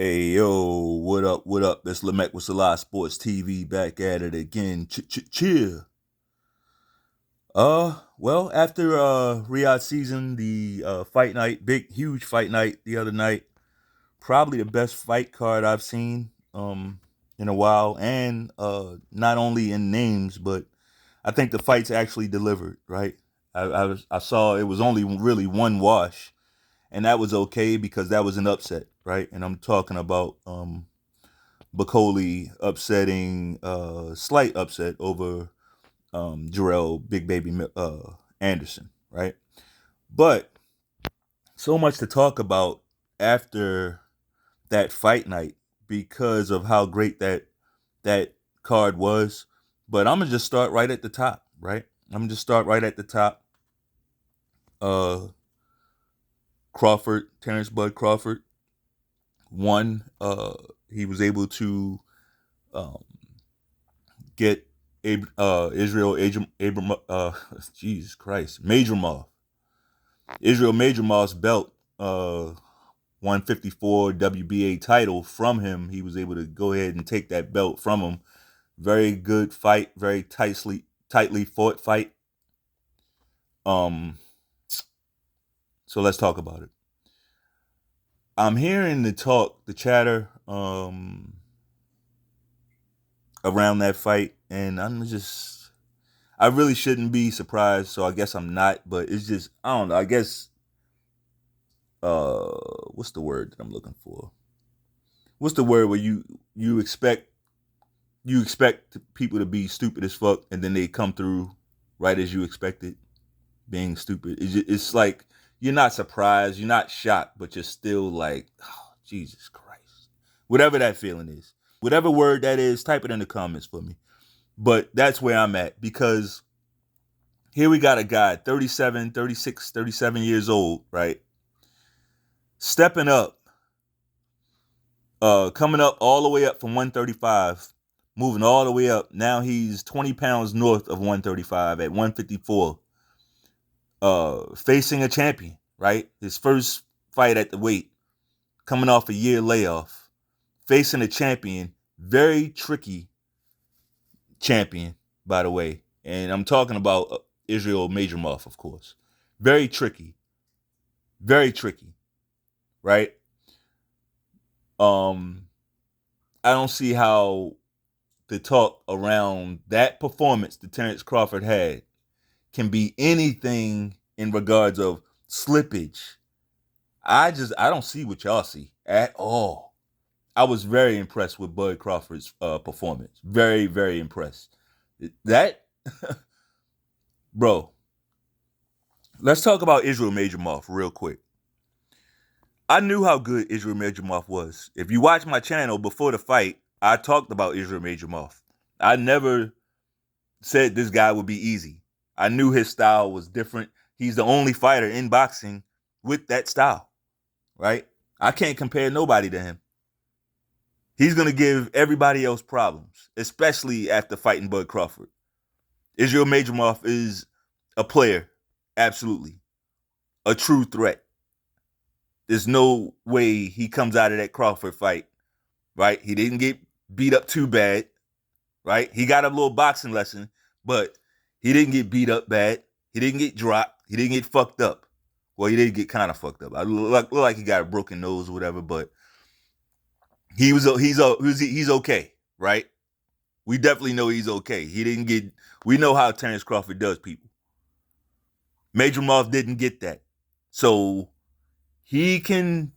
Hey yo, what up? What up? It's Lamech with Selah Sports TV back at it again. Cheer. Well, after Riyadh season, the fight night, big huge fight night the other night, probably the best fight card I've seen in a while, and not only in names, but I think the fights actually delivered. Right? I saw it was only really one wash, and that was okay because that was an upset, right? And I'm talking about Bacoli upsetting slight upset over Jarrell Big Baby Anderson, right? But so much to talk about after that fight night because of how great that card was. But I'm gonna just start right at the top, right? I'm gonna just start right at the top. Uh, Crawford, Terence Bud Crawford won. He was able to um, get Israel Abram Jesus Christ Madrimov Israel Madrimov's belt 154 WBA title from him. He was able to go ahead and take that belt from him. Very good fight, very tightly fought fight. Um so let's talk about it. I'm hearing the chatter around that fight, and I really shouldn't be surprised, so I guess I'm not, but it's just I don't know. I guess what's the word that I'm looking for? What's the word where you expect people to be stupid as fuck and then they come through right as you expected being stupid. It's like you're not surprised, you're not shocked, but you're still like, oh, Jesus Christ. Whatever that feeling is. Whatever word that is, type it in the comments for me. But that's where I'm at because here we got a guy 37, 36, 37 years old, right? Stepping up, coming up all the way up from 135, moving all the way up. Now he's 20 pounds north of 135 at 154, facing a champion, right? His first fight at the weight, coming off a year layoff, facing a champion, very tricky champion, by the way. And I'm talking about Israel Madrimov, of course. Very tricky, right? Um, I don't see how the talk around that performance that Terence Crawford had can be anything in regards of slippage. I don't see what y'all see at all. I was very impressed with Bud Crawford's performance. Very, very impressed. That, bro. Let's talk about Israel Madrimov real quick. I knew how good Israel Madrimov was. If you watch my channel before the fight, I talked about Israel Madrimov. I never said this guy would be easy. I knew his style was different. He's the only fighter in boxing with that style, right? I can't compare nobody to him. He's going to give everybody else problems, especially after fighting Bud Crawford. Israel Madrimov is a player, absolutely. A true threat. There's no way he comes out of that Crawford fight, right? He didn't get beat up too bad, right? He got a little boxing lesson, but he didn't get beat up bad. He didn't get dropped. He didn't get fucked up. Well, he did get kind of fucked up. I look like he got a broken nose or whatever, but he's okay, right? We definitely know he's okay. He didn't get. We know how Terence Crawford does people. Madrimov didn't get that, so he can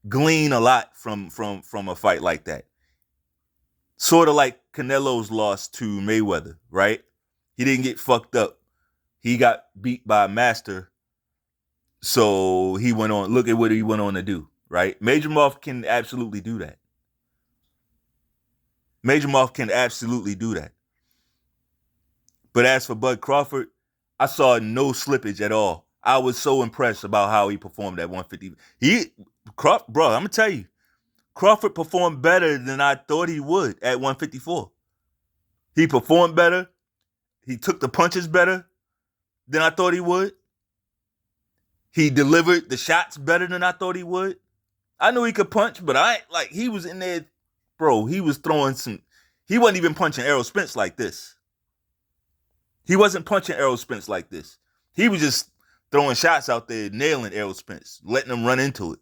glean a lot from a fight like that. Sort of like Canelo's loss to Mayweather, right? He didn't get fucked up. He got beat by a master, so he went on. Look at what he went on to do, right? Madrimov can absolutely do that. Madrimov can absolutely do that. But as for Bud Crawford, I saw no slippage at all. I was so impressed about how he performed at 150. Bro, I'm gonna tell you, Crawford performed better than I thought he would at 154. He performed better. He took the punches better than I thought he would. He delivered the shots better than I thought he would. I knew he could punch, but he was in there, bro. He was throwing some. He wasn't even punching Errol Spence like this. He wasn't punching Errol Spence like this. He was just throwing shots out there, nailing Errol Spence, letting him run into it.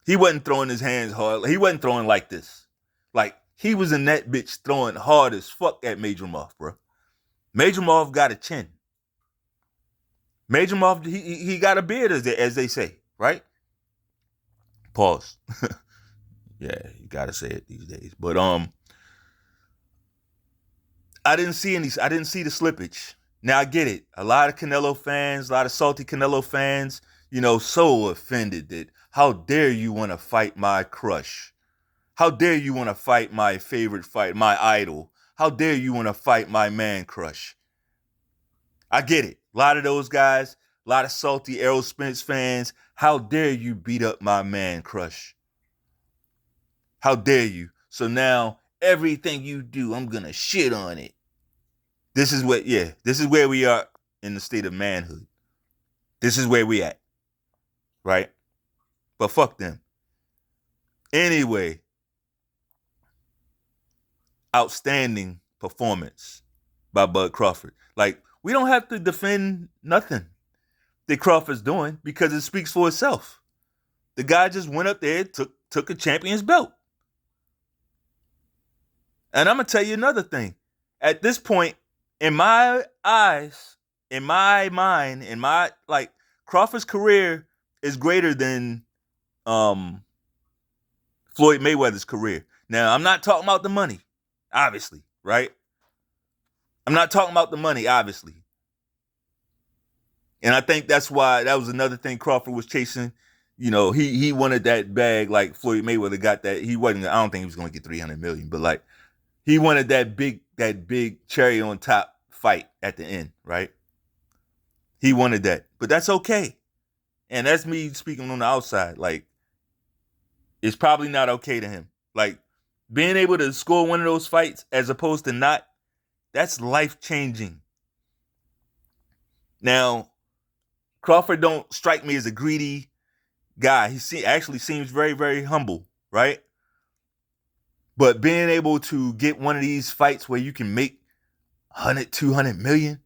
He wasn't throwing his hands hard. He wasn't throwing like this. Like, he was in that bitch throwing hard as fuck at Madrimov, bro. Madrimov got a chin. Madrimov, he got a beard, as they say, right? Pause. Yeah, you gotta say it these days. But I didn't see the slippage. Now I get it. A lot of Canelo fans, a lot of salty Canelo fans, so offended that how dare you want to fight my crush? How dare you want to fight my favorite fight, my idol? How dare you want to fight my man crush? I get it. A lot of those guys, a lot of salty Errol Spence fans, how dare you beat up my man crush? How dare you? So now everything you do, I'm going to shit on it. This is where we are in the state of manhood. This is where we at. Right? But fuck them. Anyway, outstanding performance by Bud Crawford. Like, we don't have to defend nothing that Crawford's doing because it speaks for itself. The guy just went up there, took a champion's belt. And I'm going to tell you another thing. At this point, in my eyes, in my mind, Crawford's career is greater than Floyd Mayweather's career. Now, I'm not talking about the money, obviously, right? I'm not talking about the money, obviously. And I think that's why that was another thing Crawford was chasing. He wanted that bag like Floyd Mayweather got that. I don't think he was going to get $300 million, but he wanted that big cherry on top fight at the end, right? He wanted that. But that's okay. And that's me speaking on the outside. It's probably not okay to him. Being able to score one of those fights as opposed to not, that's life-changing. Now, Crawford don't strike me as a greedy guy. He actually seems very, very humble, right? But being able to get one of these fights where you can make 100, 200 million,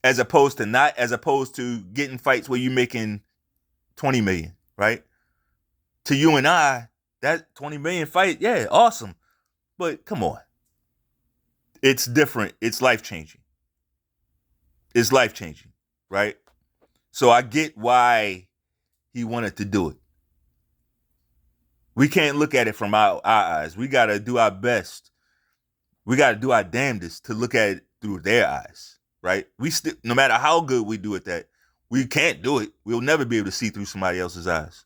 as opposed to getting fights where you're making 20 million, right? To you and I, that 20 million fight, yeah, awesome. But come on. It's different. It's life-changing. It's life-changing, right? So I get why he wanted to do it. We can't look at it from our eyes. We got to do our best. We got to do our damnedest to look at it through their eyes, right? No matter how good we do at that, we can't do it. We'll never be able to see through somebody else's eyes,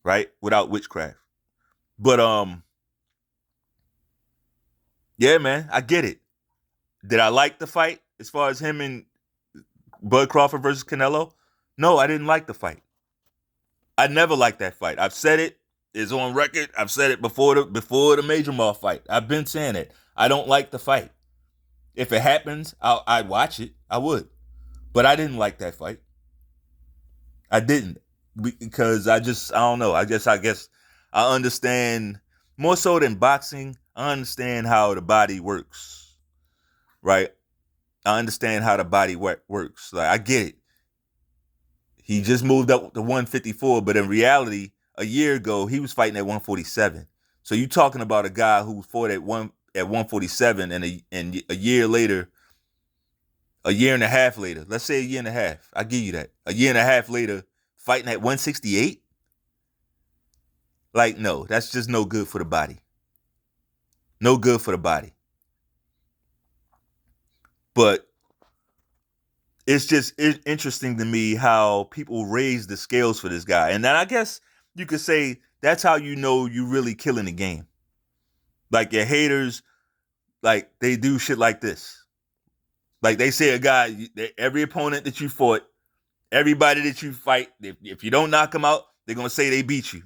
right? Without witchcraft. But, yeah, man, I get it. Did I like the fight as far as him and Bud Crawford versus Canelo? No, I didn't like the fight. I never liked that fight. I've said it. It's on record. I've said it before the Madrimov fight. I've been saying it. I don't like the fight. If it happens, I'd watch it. I would. But I didn't like that fight. I didn't. Because I don't know. I guess I understand more so than boxing. I understand how the body works. Right? I understand how the body works. I get it. He just moved up to 154, but in reality, a year ago, he was fighting at 147. So you're talking about a guy who fought at 147 and a year later, a year and a half later, let's say a year and a half. I'll give you that. A year and a half later, fighting at 168? No, that's just no good for the body. No good for the body. But it's just interesting to me how people raise the scales for this guy. And then I guess you could say that's how you know you really killing the game. Your haters, they do shit like this. They say a guy, every opponent that you fought, everybody that you fight, if you don't knock them out, they're going to say they beat you.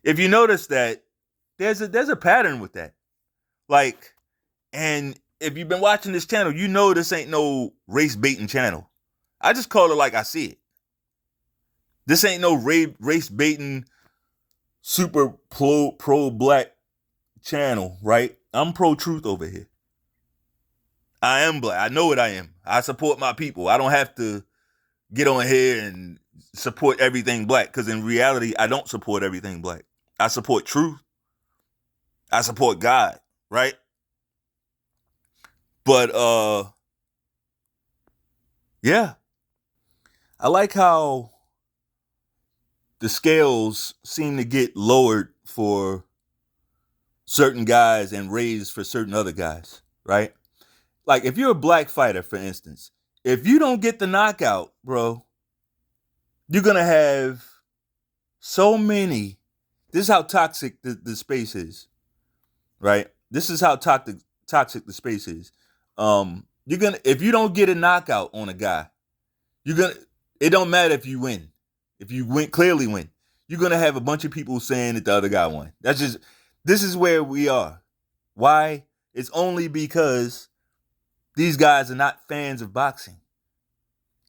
If you notice that, there's a pattern with that. And if you've been watching this channel, you know this ain't no race baiting channel. I just call it like I see it. This ain't no race baiting, super pro black channel, right? I'm pro truth over here. I am black. I know what I am. I support my people. I don't have to get on here and support everything black, because in reality, I don't support everything black. I support truth. I support God, right? But yeah. I like how the scales seem to get lowered for certain guys and raised for certain other guys, right? Like if you're a black fighter, for instance, if you don't get the knockout, bro, you're gonna have so many. This is how toxic the space is, right? This is how toxic the space is. You're gonna, if you don't get a knockout on a guy, you're gonna. It don't matter if you win. If you clearly win, you're gonna have a bunch of people saying that the other guy won. That's just. This is where we are. Why? It's only because these guys are not fans of boxing.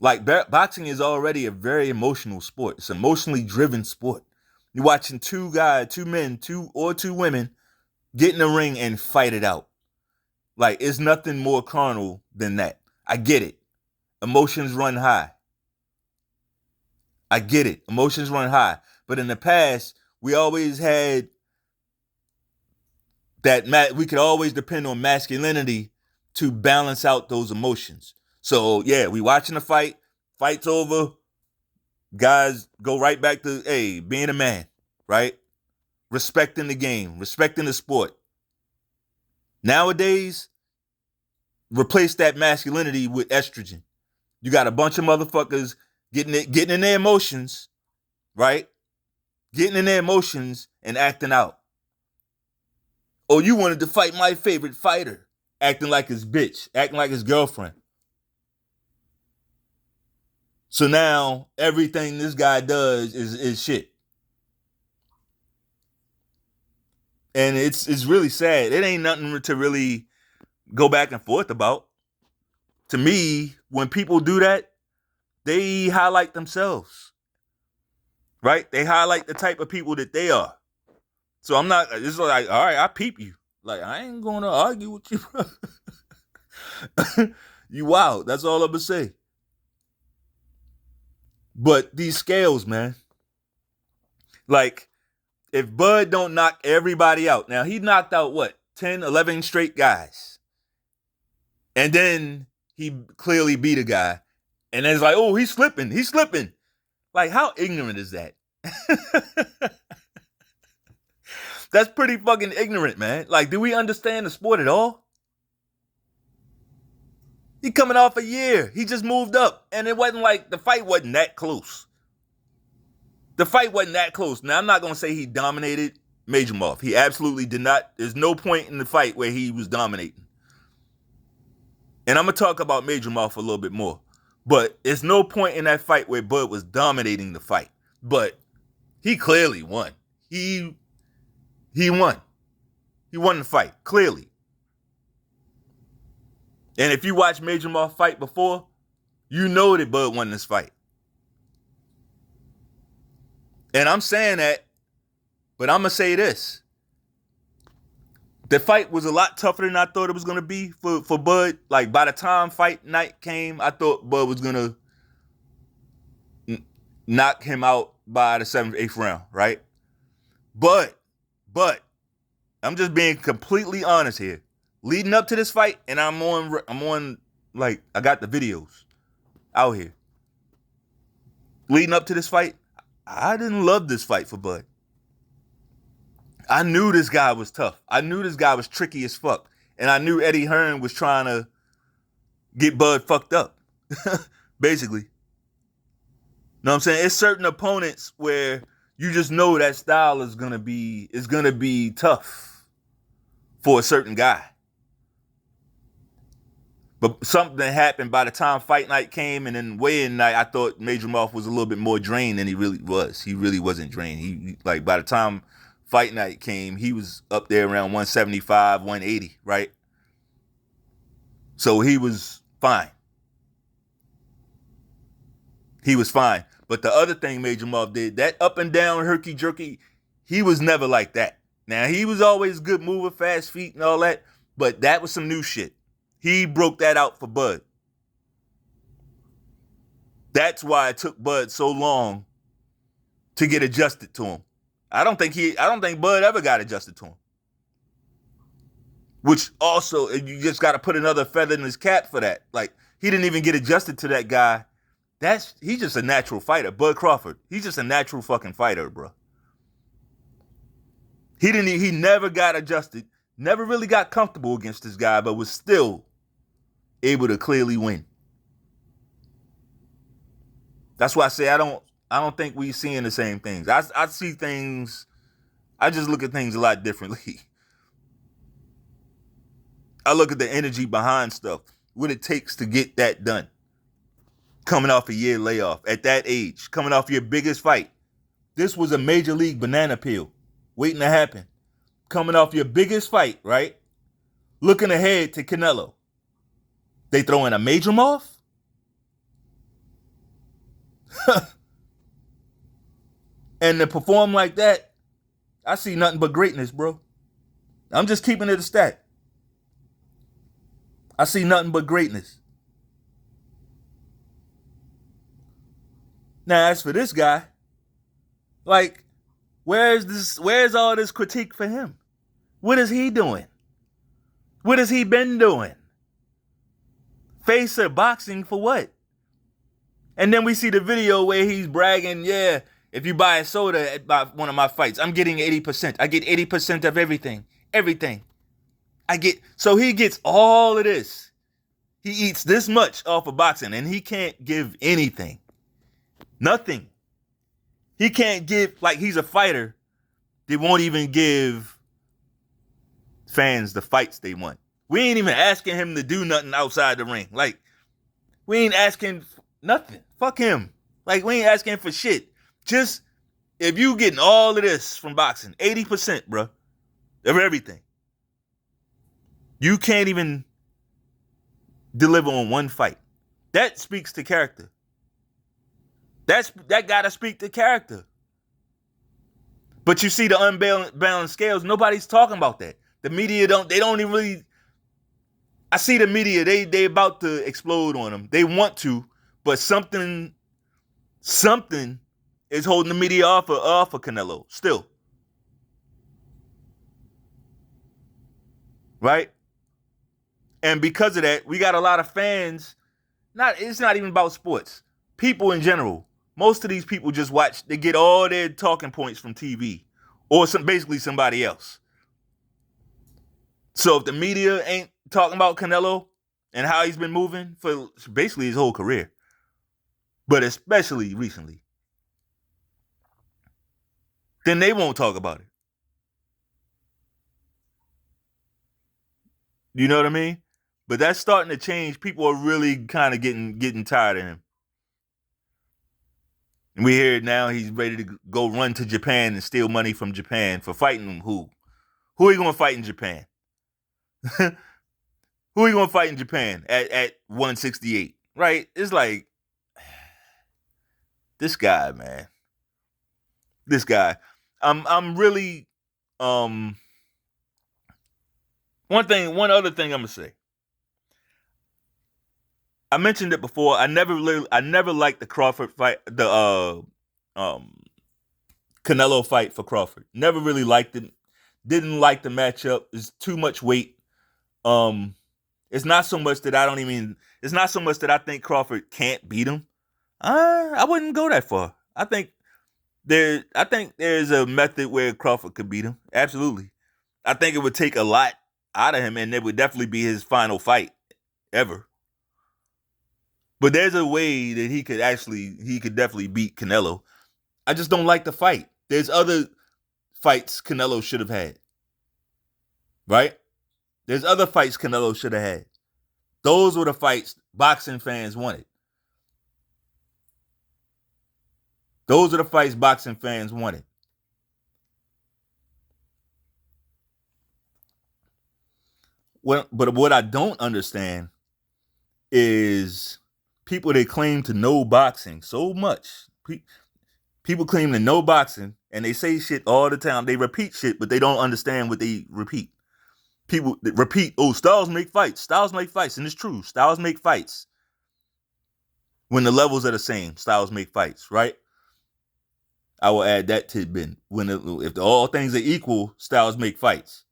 Like boxing is already a very emotional sport. It's an emotionally driven sport. You're watching two men, two women get in the ring and fight it out. Like it's nothing more carnal than that. I get it. Emotions run high. I get it. Emotions run high. But in the past, we always had that we could always depend on masculinity to balance out those emotions. So yeah, we watching the fight, fight's over, guys go right back to being a man, right? Respecting the game, respecting the sport. Nowadays, replace that masculinity with estrogen. You got a bunch of motherfuckers getting in their emotions, right? Getting in their emotions and acting out. Oh, you wanted to fight my favorite fighter, acting like his bitch, acting like his girlfriend. So now everything this guy does is shit. And it's really sad. It ain't nothing to really go back and forth about. To me, when people do that, they highlight themselves. Right? They highlight the type of people that they are. So I'm not, it's like, all right, I peep you. Like, I ain't gonna argue with you, bro. You wild. That's all I'm gonna say. But these scales, man. Like, if Bud don't knock everybody out, now he knocked out what? 10, 11 straight guys. And then he clearly beat a guy. And then it's like, oh, he's slipping. He's slipping. Like, how ignorant is that? That's pretty fucking ignorant, man. Like, do we understand the sport at all? He coming off a year. He just moved up. And it wasn't like, the fight wasn't that close. The fight wasn't that close. Now, I'm not going to say he dominated Madrimov. He absolutely did not. There's no point in the fight where he was dominating. And I'm going to talk about Madrimov a little bit more. But there's no point in that fight where Bud was dominating the fight. But he clearly won. He won. He won the fight, clearly. And if you watch Madrimov fight before, you know that Bud won this fight. And I'm saying that, but I'm going to say this. The fight was a lot tougher than I thought it was going to be for Bud. Like, by the time fight night came, I thought Bud was going to knock him out by the 7th, 8th round, right? But, I'm just being completely honest here. Leading up to this fight, and I'm on, like, I got the videos out here. Leading up to this fight, I didn't love this fight for Bud. I knew this guy was tough. I knew this guy was tricky as fuck. And I knew Eddie Hearn was trying to get Bud fucked up. Basically. Know what I'm saying? It's certain opponents where you just know that style is gonna be tough for a certain guy. But something happened by the time fight night came, and then weigh-in night, I thought Madrimov was a little bit more drained than he really was. He really wasn't drained. He like, by the time fight night came, he was up there around 175, 180, right? So he was fine. He was fine. But the other thing Madrimov did, that up and down herky jerky, he was never like that. Now, he was always good mover, fast feet and all that, but that was some new shit. He broke that out for Bud. That's why it took Bud so long to get adjusted to him. I don't think Bud ever got adjusted to him. Which also, you just got to put another feather in his cap for that. Like, he didn't even get adjusted to that guy. He's just a natural fighter. Bud Crawford, he's just a natural fucking fighter, bro. He never got adjusted, never really got comfortable against this guy, but was still able to clearly win. That's why I say I don't think we seeing the same things. I see things, I just look at things a lot differently. I look at the energy behind stuff, what it takes to get that done. Coming off a year layoff at that age, coming off your biggest fight. This was a major league banana peel waiting to happen. Coming off your biggest fight, right? Looking ahead to Canelo. They throw in a Madrimov? And to perform like that, I see nothing but greatness, bro. I'm just keeping it a stat. I see nothing but greatness. Now, as for this guy, like, where's all this critique for him? What is he doing? What has he been doing? Face of boxing for what? And then we see the video where he's bragging, yeah, if you buy a soda at one of my fights, I'm getting 80%. I get 80% of everything. Everything. So he gets all of this. He eats this much off of boxing, and he can't give anything. Nothing. He can't give, like, he's a fighter. They won't even give fans the fights they want. We ain't even asking him to do nothing outside the ring. Like, we ain't asking nothing. Fuck him. Like, we ain't asking for shit. Just, if you getting all of this from boxing, 80%, bro, of everything, you can't even deliver on one fight. That speaks to character. That gotta speak to character. But you see the unbalanced scales, nobody's talking about that. The media don't even really, I see the media, they about to explode on them. They want to, but something is holding the media off of Canelo still. Right? And because of that, we got a lot of fans. It's not even about sports. People in general. Most of these people just watch, they get all their talking points from TV or basically somebody else. So if the media ain't talking about Canelo and how he's been moving for basically his whole career, but especially recently, then they won't talk about it. You know what I mean? But that's starting to change. People are really kind of getting tired of him. And we hear it now. He's ready to go run to Japan and steal money from Japan for fighting who? Who are you going to fight in Japan? Who are you going to fight in Japan at 168? Right? It's like, this guy, man. This guy. I'm really, one other thing I'm going to say. I mentioned it before. I never liked the Crawford fight, the Canelo fight for Crawford. Never really liked it. Didn't like the matchup. It's too much weight. It's not so much that I think Crawford can't beat him. I wouldn't go that far. I think there's a method where Crawford could beat him. Absolutely. I think it would take a lot out of him, and it would definitely be his final fight ever. But there's a way that he could definitely beat Canelo. I just don't like the fight. There's other fights Canelo should have had. Right? There's other fights Canelo should have had. Those were the fights boxing fans wanted. Those are the fights boxing fans wanted. But what I don't understand is people that claim to know boxing so much, People claim to know boxing, and they say shit all the time. They repeat shit, but they don't understand what they repeat. People repeat, oh, styles make fights. Styles make fights. And it's true. Styles make fights. When the levels are the same, styles make fights, right? I will add that tidbit. If all things are equal, styles make fights.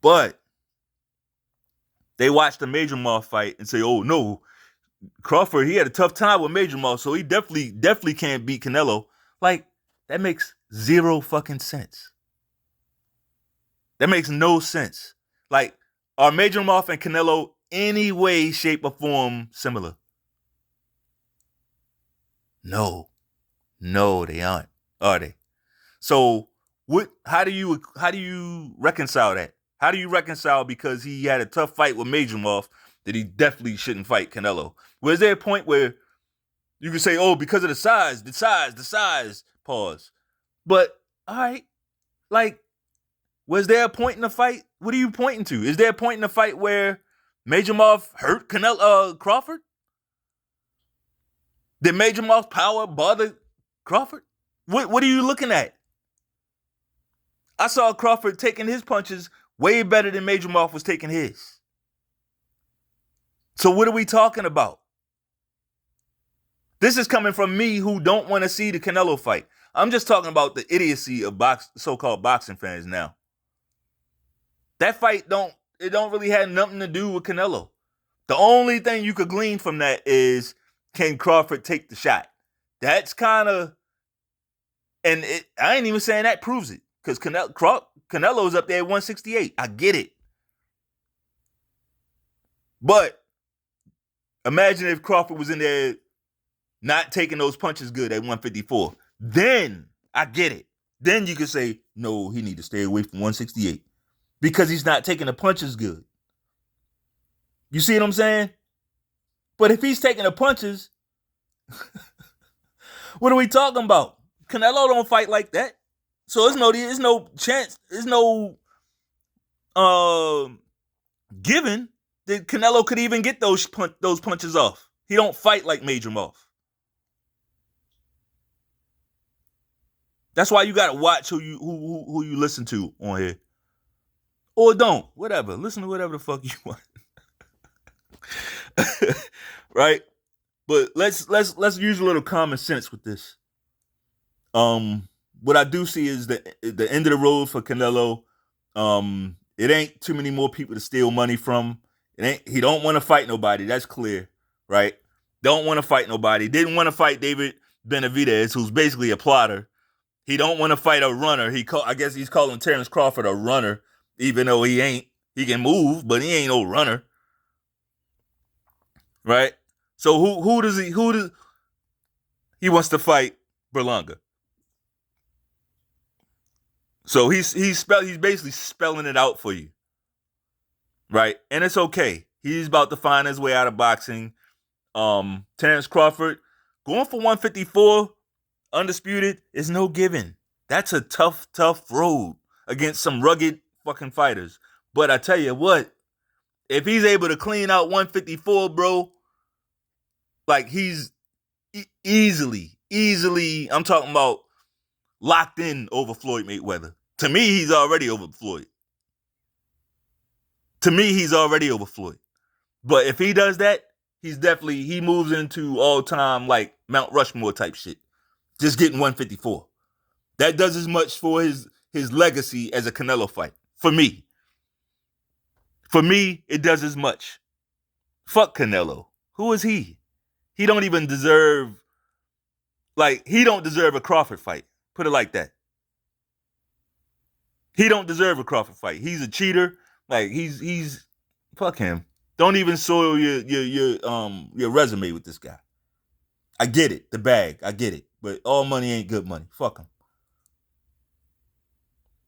But they watch the Madrimov fight and say, oh, no, Crawford, he had a tough time with Madrimov, so he definitely can't beat Canelo. Like, that makes zero fucking sense. That makes no sense. Like, are Madrimov and Canelo any way, shape, or form similar? No, they aren't. Are they? So, how do you reconcile that? How do you reconcile because he had a tough fight with Madrimov that he definitely shouldn't fight Canelo? Was there a point where you could say, oh, because of the size, pause. But, all right, like, was there a point in the fight? What are you pointing to? Is there a point in the fight where Madrimov hurt Crawford? Did Madrimov's power bother Crawford? What are you looking at? I saw Crawford taking his punches way better than Madrimov was taking his. So what are we talking about? This is coming from me who don't want to see the Canelo fight. I'm just talking about the idiocy of so-called boxing fans now. That fight don't really have nothing to do with Canelo. The only thing you could glean from that is, can Crawford take the shot? That's kind of, and I ain't even saying that proves it, because Canelo's up there at 168. I get it. But imagine if Crawford was in there not taking those punches good at 154. Then I get it. Then you could say, no, he need to stay away from 168 because he's not taking the punches good. You see what I'm saying? But if he's taking the punches, what are we talking about? Canelo don't fight like that. So there's no chance, there's no given that Canelo could even get those punches off. He don't fight like Madrimov. That's why you gotta watch who you listen to on here. Or don't. Whatever. Listen to whatever the fuck you want. Right? But let's use a little common sense with this. What I do see is the end of the road for Canelo. It ain't too many more people to steal money from. He don't want to fight nobody. That's clear, right? Don't want to fight nobody. Didn't want to fight David Benavidez, who's basically a plotter. He don't want to fight a runner. I guess he's calling Terence Crawford a runner, even though he ain't. He can move, but he ain't no runner, right? So who does he wants to fight? Berlanga. So he's basically spelling it out for you, right? And it's okay. He's about to find his way out of boxing. Terence Crawford going for 154. Undisputed is no given. That's a tough road against some rugged fucking fighters. But I tell you what, if he's able to clean out 154, bro, like he's easily, I'm talking about locked in over Floyd Mayweather. To me, he's already over Floyd. But if he does that, he moves into all-time like Mount Rushmore type shit. Just getting 154. That does as much for his legacy as a Canelo fight. For me, it does as much. Fuck Canelo. Who is he? He don't even deserve, he don't deserve a Crawford fight. Put it like that. He don't deserve a Crawford fight. He's a cheater. He's fuck him. Don't even soil your resume with this guy. I get it, the bag, I get it. But all money ain't good money. Fuck him.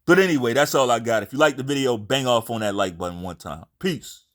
But anyway, that's all I got. If you like the video, bang off on that like button one time. Peace.